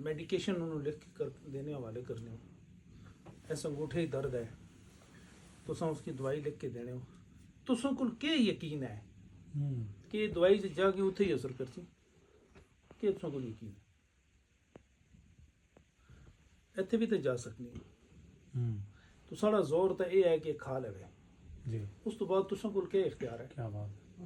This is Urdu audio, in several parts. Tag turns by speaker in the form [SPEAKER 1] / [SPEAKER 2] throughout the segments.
[SPEAKER 1] میڈیکیشن انہوں لکھ کے کر دینے حوالے کرنے ہو ایسا انگوٹھے ہی درد ہے تساں اس کی دوائی لکھ کے دینے ہو تساں کل کے یقین ہے کہ یہ دوائی جا کے اتھے ہی اثر کرتی کہ تساں کل یقین ہے ایتھے بھی تو جا سکنی تو سارا زور تو یہ ہے کہ کھا لے
[SPEAKER 2] جی
[SPEAKER 1] اس تو بعد تساں کل کے اختیار ہے
[SPEAKER 2] کیا بات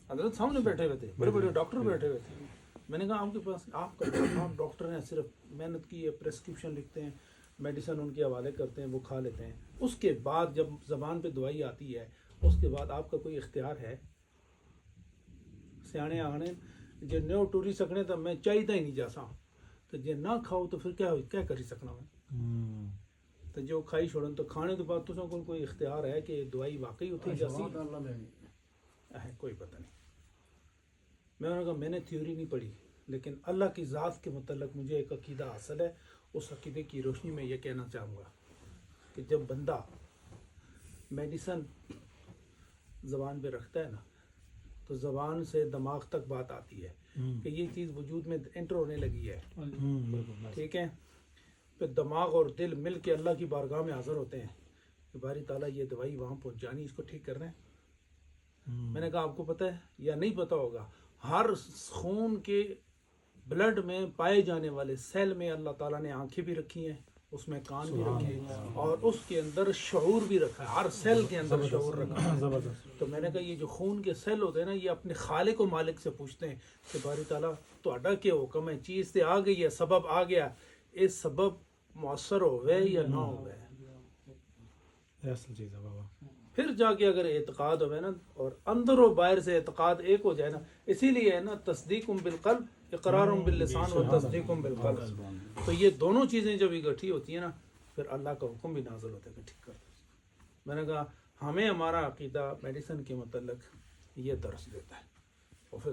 [SPEAKER 1] حضرت سامنے بیٹھے ہوئے تھے بڑے بڑے ڈاکٹر بیٹھے ہوئے تھے میں نے کہا آپ کے پاس آپ کا کام ڈاکٹر ہیں صرف محنت کی ہے پریسکرپشن لکھتے ہیں میڈیسن ان کے حوالے کرتے ہیں وہ کھا لیتے ہیں اس کے بعد جب زبان پہ دوائی آتی ہے اس کے بعد آپ کا کوئی اختیار ہے سیانے آنے جو نیو ٹوری سکنے تو میں چاہیے ہی نہیں جا سا تو جے نہ کھاؤ تو پھر کیا کری سکنا میں تو جو کھائی چھوڑن تو کھانے کے بعد تو کوئی اختیار ہے کہ دوائی واقعی اتنی جاسی ہے کوئی پتہ نہیں میں نے کہا میں نے تھیوری نہیں پڑھی لیکن اللہ کی ذات کے متعلق مجھے ایک عقیدہ حاصل ہے اس عقیدے کی روشنی میں یہ کہنا چاہوں گا کہ جب بندہ میڈیسن زبان پہ رکھتا ہے نا تو زبان سے دماغ تک بات آتی ہے کہ یہ چیز وجود میں انٹر ہونے لگی ہے ٹھیک ہے پھر دماغ اور دل مل کے اللہ کی بارگاہ میں حاضر ہوتے ہیں کہ باری تعالیٰ یہ دوائی وہاں پہنچانی اس کو ٹھیک کرنا ہے میں نے کہا آپ کو پتہ ہے یا نہیں پتہ ہوگا ہر خون کے بلڈ میں پائے جانے والے سیل میں اللہ تعالیٰ نے آنکھیں بھی رکھی ہیں اس میں کان بھی رکھے ہیں اور اس کے اندر شعور بھی رکھا ہے ہر سیل کے اندر شعور رکھا ہے تو میں نے کہا یہ جو خون کے سیل ہوتے ہیں نا یہ اپنے خالق و مالک سے پوچھتے ہیں کہ باری تعالیٰ تو اڈا کیا حکم ہے چیز سے آ گئی ہے سبب آ گیا اس سبب مؤثر ہوئے یا نہ ہوئے
[SPEAKER 2] چیز ہے بابا
[SPEAKER 1] پھر جا کے اگر اعتقاد ہوئے نا اور اندر و باہر سے اعتقاد ایک ہو جائے نا اسی لیے ہے نا تصدیق بالقلب اقرار باللسان و تصدیق بالقلب تو یہ دونوں چیزیں جب اکٹھی ہوتی ہیں نا پھر اللہ کا حکم بھی نازل ہوتا ہے کہ ٹھیک کر دو میں نے کہا ہمیں ہمارا عقیدہ میڈیسن کے متعلق یہ درس دیتا ہے اور پھر